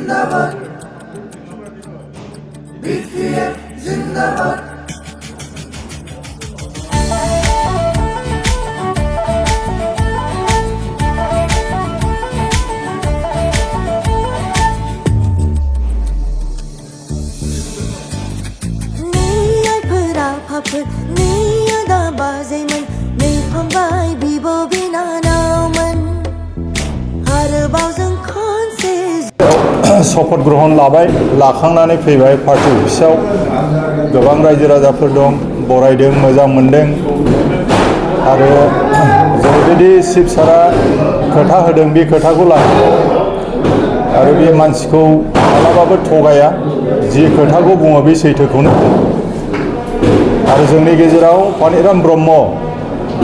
जिंदाबाद BCF जिंदाबाद शपथ ग्रहण लाखांनानै फैबाय पार्टी अफिसाव गोबां रायजो राजाफोर दं बरायदों मोजां मोनदों आरो जेरैबायदि चिफ सारा खोथा होदों बे खोथाखौ लायो आरो बे मानसिखौ मालाबाबो थगाया जि खोथाखौ बुङो बे सैथोखौनो आरो जोंनि गेजेराव पानिराम ब्रह्म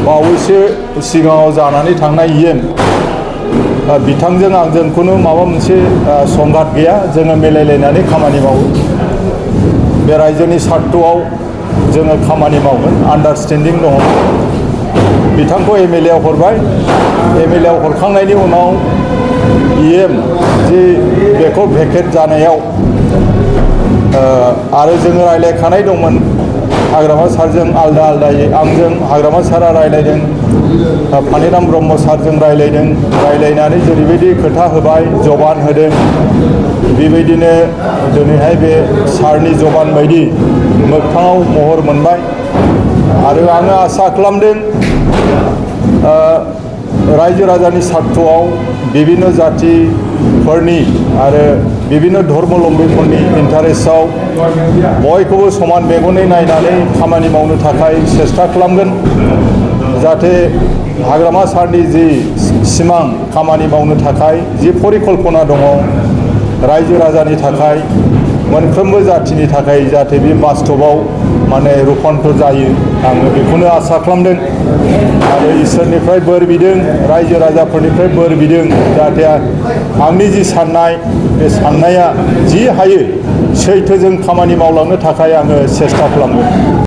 बावैसो सिगाङाव जानानै थांनाय बिथांजों आंजों खुनु माबा मोनसे संघात गैया जोङो मिलायलायनानै खामानि मावो बे रायजोनि स्वार्थआव जोङो खामानि मावगोन आन्डारस्टेन्डिं दङ बिथांखौ एमएलए आव हरबाय एमएलए आव हरखांनायनि उनाव इएम जि बेखौ भेकेट जानायाव आरो जोङो रायलायखानाय दंमोन हाग्रामा सारजों आलदा आलदायै आंजों हाग्रामा सारा रायलायदों पानिराम ब्रह्म सारजों रायलायनानै जेरैबायदि खोथा होबाय जबान होदों बेबायदिनो दिनैहाय बे सारनि जबान बायदि मोगथाङाव महर मोनबाय आरो आङो आसा खालामदों रायजो राजानि स्वार्थआव बिभिन्न जातिफोरनि आरो बिभिन्न धर्मलम्बीफोरनि इन्टारेस्टआव बयखौबो समान मेगनै नायनानै खामानि मावनो थाखाय सेस्था खालामगोन जाहाथे हाग्रामा सारनि जि सिमां खामानि मावनो थाखाय जि परिकल्पना दङ रायजो राजानि थाखाय मोनफ्रोमबो जातिनि थाखाय जाहाथे बे बास्तबाव माने रूपान्तर जायो आङो बेखौनो आसा खालामदों आरो इसोरनिफ्राय बोर बिदों रायजो राजाफोरनिफ्राय बोर बिदों जाहाथे आंनि जि साननाय बे साननाया जि हायो सैथोजों खामानि मावलांनो थाखाय आङो सेस्था खालामगोन।